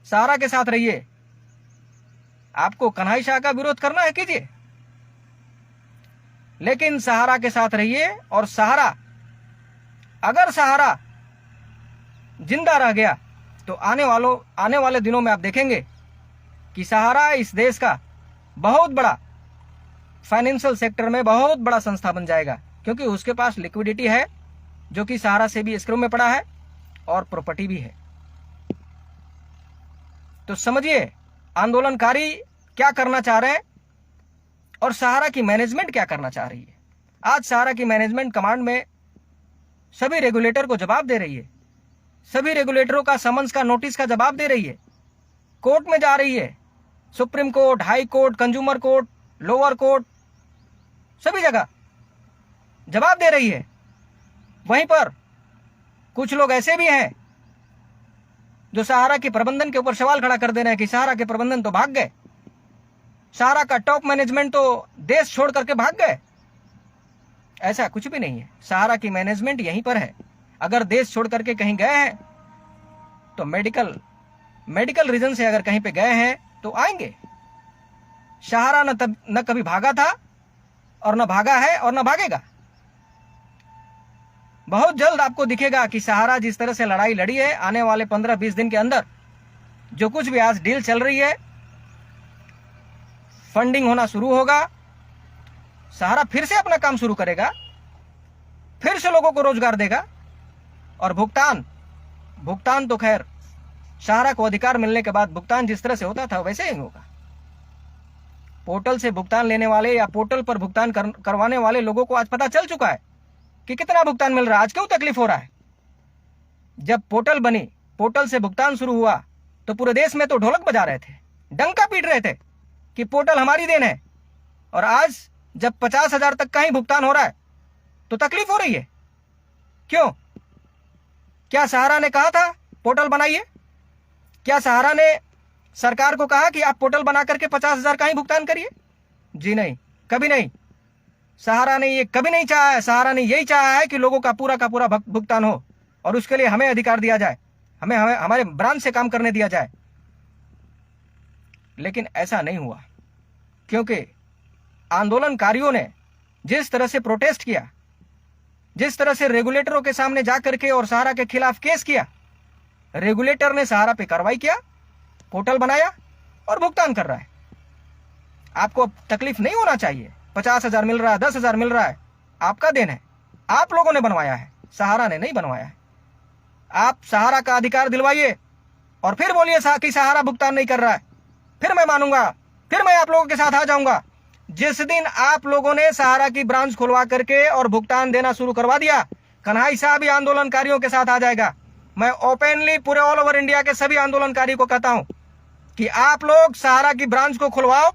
सहारा के साथ रहिए। आपको कन्हई शाह का विरोध करना है कीजिए, लेकिन सहारा के साथ रहिए। और सहारा, अगर सहारा जिंदा रह गया तो आने वाले दिनों में आप देखेंगे कि सहारा इस देश का बहुत बड़ा फाइनेंशियल सेक्टर में बहुत बड़ा संस्था बन जाएगा, क्योंकि उसके पास लिक्विडिटी है जो कि सहारा से भी एस्क्रो में पड़ा है और प्रॉपर्टी भी है। तो समझिए आंदोलनकारी क्या करना चाह रहे हैं और सहारा की मैनेजमेंट क्या करना चाह रही है। आज सहारा की मैनेजमेंट कमांड में सभी रेगुलेटर को जवाब दे रही है, सभी रेगुलेटरों का समन्स का नोटिस का जवाब दे रही है, कोर्ट में जा रही है, supreme court, high court, consumer court, lower court, सभी जगह जवाब दे रही है। वहीं पर कुछ लोग ऐसे भी हैं जो सहारा के प्रबंधन के ऊपर सवाल खड़ा कर दे रहे हैं कि सहारा के प्रबंधन तो भाग गए, सहारा का टॉप मैनेजमेंट तो देश छोड़ करके भाग गए। ऐसा कुछ भी नहीं है, सहारा की मैनेजमेंट यहीं पर है। अगर देश छोड़ करके कहीं गए हैं तो मेडिकल रीजन से अगर कहीं पे गए हैं तो आएंगे। सहारा न कभी भागा था और न भागा है और न भागेगा। बहुत जल्द आपको दिखेगा कि सहारा जिस तरह से लड़ाई लड़ी है, आने वाले 15-20 दिन के अंदर जो कुछ भी आज डील चल रही है, फंडिंग होना शुरू होगा, सहारा फिर से अपना काम शुरू करेगा, फिर से लोगों को रोजगार देगा। और भुगतान तो खैर सहारा को अधिकार मिलने के बाद भुगतान जिस तरह से होता था वैसे ही होगा। पोर्टल से भुगतान लेने वाले या पोर्टल पर भुगतान करवाने वाले लोगों को आज पता चल चुका है कि कितना भुगतान मिल रहा है। आज क्यों तकलीफ हो रहा है? जब पोर्टल बनी, पोर्टल से भुगतान शुरू हुआ तो पूरे देश में तो ढोलक बजा रहे थे, डंका पीट रहे थे कि पोर्टल हमारी देन है। और आज जब 50,000 तक का ही भुगतान हो रहा है तो तकलीफ हो रही है। क्यों? क्या सहारा ने कहा था पोर्टल बनाइए? क्या सहारा ने सरकार को कहा कि आप पोर्टल बना करके 50,000 का ही भुगतान करिए? जी नहीं, कभी नहीं। सहारा ने ये कभी नहीं चाहा है। सहारा ने यही चाहा है कि लोगों का पूरा भुगतान हो और उसके लिए हमें अधिकार दिया जाए, हमें हमारे ब्रांच से काम करने दिया जाए। लेकिन ऐसा नहीं हुआ, क्योंकि आंदोलनकारियों ने जिस तरह से प्रोटेस्ट किया, जिस तरह से रेगुलेटरों के सामने जाकर के और सहारा के खिलाफ केस किया, रेगुलेटर ने सहारा पे कार्रवाई किया, पोर्टल बनाया और भुगतान कर रहा है। आपको तकलीफ नहीं होना चाहिए। 50,000 मिल रहा है, 10,000 मिल रहा है, आपका देन है, आप लोगों ने बनवाया है, सहारा ने नहीं बनवाया है। आप सहारा का अधिकार दिलवाइए और फिर बोलिए कि सहारा भुगतान नहीं कर रहा है, फिर मैं मानूंगा, फिर मैं आप लोगों के साथ आ जाऊंगा। जिस दिन आप लोगों ने सहारा की ब्रांच खुलवा करके और भुगतान देना शुरू करवा दिया, कन्हई शाह भी आंदोलनकारियों के साथ आ जाएगा। मैं ओपनली पूरे ऑल ओवर इंडिया के सभी आंदोलनकारियों को कहता हूं कि आप लोग सहारा की ब्रांच को खुलवाओ,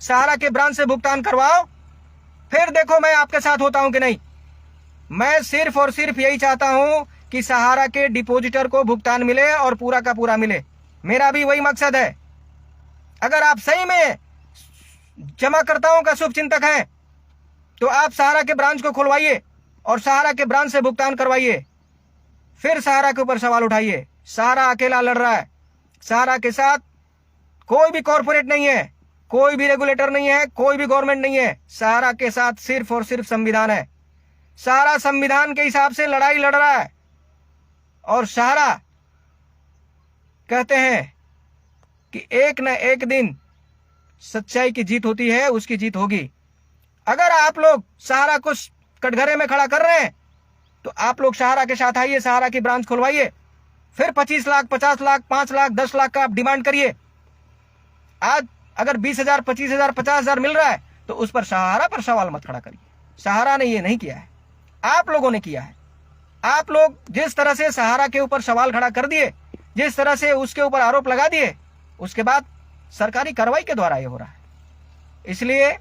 सहारा के ब्रांच से भुगतान करवाओ, फिर देखो मैं आपके साथ होता हूं कि नहीं। मैं सिर्फ और सिर्फ यही चाहता हूं कि सहारा के डिपॉजिटर को भुगतान मिले और पूरा का पूरा मिले। मेरा भी वही मकसद है। अगर आप सही में जमाकर्ताओं का शुभचिंतक हैं तो आप सहारा के ब्रांच को खुलवाइए और सहारा के ब्रांच से भुगतान करवाइए, फिर सहारा के ऊपर सवाल उठाइए। सहारा अकेला लड़ रहा है, सहारा के साथ कोई भी कॉर्पोरेट नहीं है, कोई भी रेगुलेटर नहीं है, कोई भी गवर्नमेंट नहीं है। सहारा के साथ सिर्फ और सिर्फ संविधान है। सहारा संविधान के हिसाब से लड़ाई लड़ रहा है और सहारा कहते हैं कि एक न एक दिन सच्चाई की जीत होती है, उसकी जीत होगी। अगर आप लोग सहारा को कटघरे में खड़ा कर रहे हैं तो आप लोग सहारा के साथ आइए, सहारा की ब्रांच खुलवाइए, फिर 25 लाख, 50 लाख, 5 लाख, 10 लाख का आप डिमांड करिए। आज अगर 20,000, 25,000, 50,000 मिल रहा है तो उस पर सहारा पर सवाल मत खड़ा करिए। सहारा ने ये नहीं किया है, आप लोगों ने किया है। आप लोग जिस तरह से सहारा के ऊपर सवाल खड़ा कर दिए, जिस तरह से उसके ऊपर आरोप लगा दिए, उसके बाद सरकारी कार्रवाई के द्वारा ये हो रहा है। इसलिए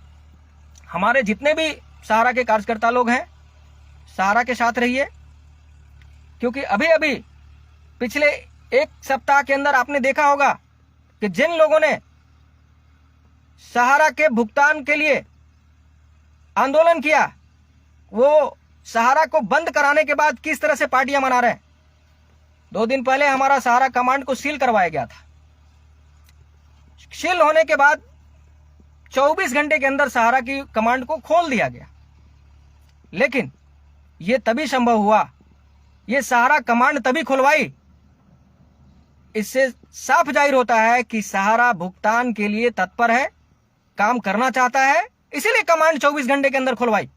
हमारे जितने भी सहारा के कार्यकर्ता लोग हैं, सहारा के साथ रहिए, क्योंकि अभी अभी पिछले एक सप्ताह के अंदर आपने देखा होगा कि जिन लोगों ने सहारा के भुगतान के लिए आंदोलन किया, वो सहारा को बंद कराने के बाद किस तरह से पार्टियां मना रहे हैं। 2 दिन पहले हमारा सहारा कमांड को सील करवाया गया था, सील होने के बाद 24 घंटे के अंदर सहारा की कमांड को खोल दिया गया। लेकिन यह तभी संभव हुआ, यह सहारा कमांड तभी खुलवाई। इससे साफ जाहिर होता है कि सहारा भुगतान के लिए तत्पर है, काम करना चाहता है, इसीलिए कमांड 24 घंटे के अंदर खुलवाई।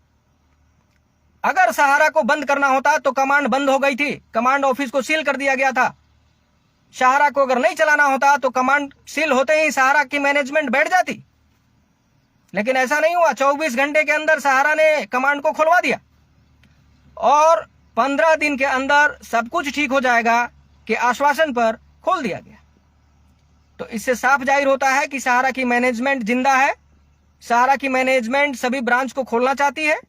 अगर सहारा को बंद करना होता तो कमांड बंद हो गई थी, कमांड ऑफिस को सील कर दिया गया था। सहारा को अगर नहीं चलाना होता तो कमांड सील होते ही सहारा की मैनेजमेंट बैठ जाती। लेकिन ऐसा नहीं हुआ। 24 घंटे के अंदर सहारा ने कमांड को खुलवा दिया और 15 दिन के अंदर सब कुछ ठीक हो जाएगा कि आश्वासन पर खोल दिया गया। तो इससे साफ जाहिर होता है कि सहारा की मैनेजमेंट जिंदा है। सहारा की मैनेजमेंट सभी ब्रांच को खोलना चाहती है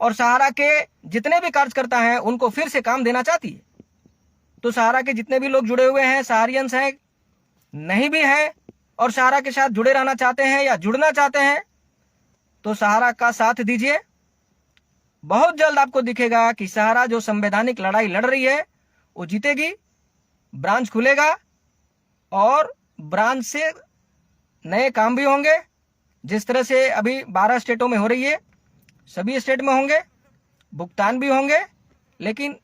और सहारा के जितने भी कार्यकर्ता हैं उनको फिर से काम देना चाहती है। तो सहारा के जितने भी लोग जुड़े हुए हैं, सहारियंस हैं, नहीं भी हैं और सहारा के साथ जुड़े रहना चाहते हैं या जुड़ना चाहते हैं, तो सहारा का साथ दीजिए। बहुत जल्द आपको दिखेगा कि सहारा जो संवैधानिक लड़ाई लड़ रही है वो जीतेगी। ब्रांच खुलेगा और ब्रांच से नए काम भी होंगे। जिस तरह से अभी 12 स्टेटों में हो रही है, सभी स्टेट में होंगे, भुगतान भी होंगे, लेकिन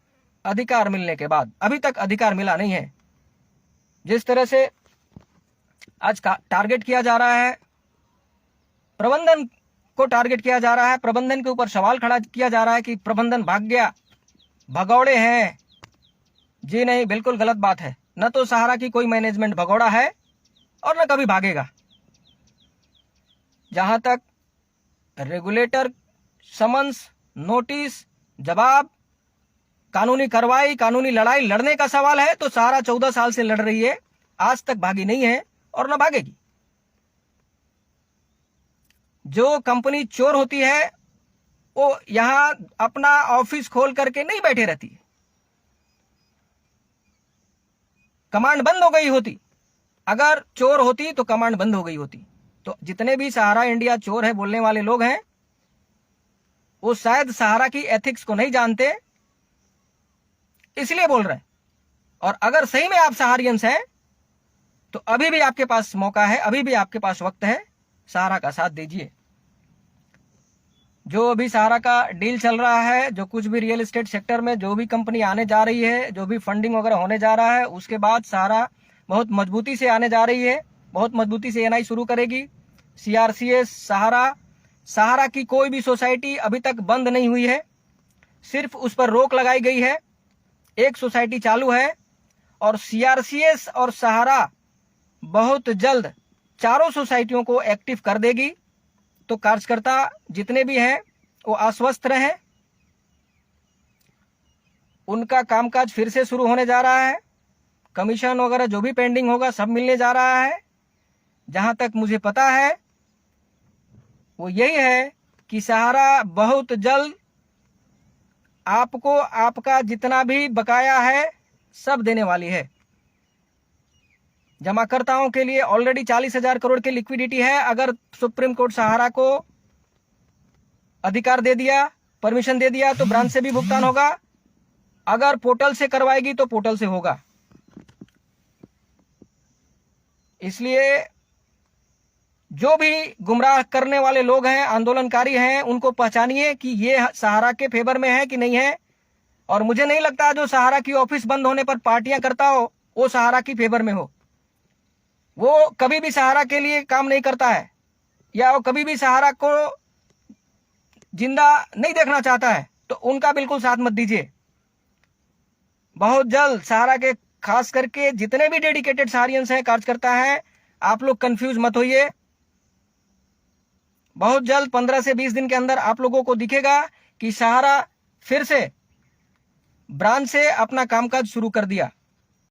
अधिकार मिलने के बाद। अभी तक अधिकार मिला नहीं है। जिस तरह से आज का टारगेट किया जा रहा है, प्रबंधन को टारगेट किया जा रहा है, प्रबंधन के ऊपर सवाल खड़ा किया जा रहा है कि प्रबंधन भाग गया, भगौड़े हैं। जी नहीं, बिल्कुल गलत बात है। न तो सहारा की कोई मैनेजमेंट भगौड़ा है और न कभी भागेगा। जहां तक रेगुलेटर समन्स, नोटिस, जवाब, कानूनी कार्रवाई, कानूनी लड़ाई लड़ने का सवाल है, तो सहारा 14 साल से लड़ रही है, आज तक भागी नहीं है और न भागेगी। जो कंपनी चोर होती है वो यहां अपना ऑफिस खोल करके नहीं बैठे रहती है। कमांड बंद हो गई होती, अगर चोर होती तो कमांड बंद हो गई होती। तो जितने भी सहारा इंडिया चोर है बोलने वाले लोग हैं, वो शायद सहारा की एथिक्स को नहीं जानते, इसलिए बोल रहे हैं। और अगर सही में आप सहारियंस हैं तो अभी भी आपके पास मौका है, अभी भी आपके पास वक्त है, सहारा का साथ दीजिए। जो अभी सहारा का डील चल रहा है, जो कुछ भी रियल एस्टेट सेक्टर में जो भी कंपनी आने जा रही है, जो भी फंडिंग वगैरह होने जा रहा है, उसके बाद सहारा बहुत मजबूती से आने जा रही है, बहुत मजबूती से एनआई शुरू करेगी। सीआरसीएस, सहारा की कोई भी सोसाइटी अभी तक बंद नहीं हुई है, सिर्फ उस पर रोक लगाई गई है। एक सोसाइटी चालू है और सीआरसीएस और सहारा बहुत जल्द चारों सोसाइटियों को एक्टिव कर देगी। तो कार्यकर्ता जितने भी हैं वो आश्वस्त रहें, उनका कामकाज फिर से शुरू होने जा रहा है। कमीशन वगैरह जो भी पेंडिंग होगा सब मिलने जा रहा है। जहां तक मुझे पता है वो यही है कि सहारा बहुत जल्द आपको आपका जितना भी बकाया है सब देने वाली है। जमाकर्ताओं के लिए ऑलरेडी 40,000 करोड़ की लिक्विडिटी है। अगर सुप्रीम कोर्ट सहारा को अधिकार दे दिया, परमिशन दे दिया, तो ब्रांच से भी भुगतान होगा। अगर पोर्टल से करवाएगी तो पोर्टल से होगा। इसलिए जो भी गुमराह करने वाले लोग हैं, आंदोलनकारी हैं, उनको पहचानिए कि ये सहारा के फेवर में है कि नहीं है। और मुझे नहीं लगता जो सहारा की ऑफिस बंद होने पर पार्टियां करता हो वो सहारा की फेवर में हो। वो कभी भी सहारा के लिए काम नहीं करता है या वो कभी भी सहारा को जिंदा नहीं देखना चाहता है, तो उनका बिल्कुल साथ मत दीजिए। बहुत जल्द सहारा के खास करके जितने भी डेडिकेटेड सहारियंस हैं, कार्यकर्ता हैं, आप लोग कंफ्यूज मत होइए। बहुत जल्द 15 से 20 दिन के अंदर आप लोगों को दिखेगा कि सहारा फिर से ब्रांच से अपना कामकाज शुरू कर दिया।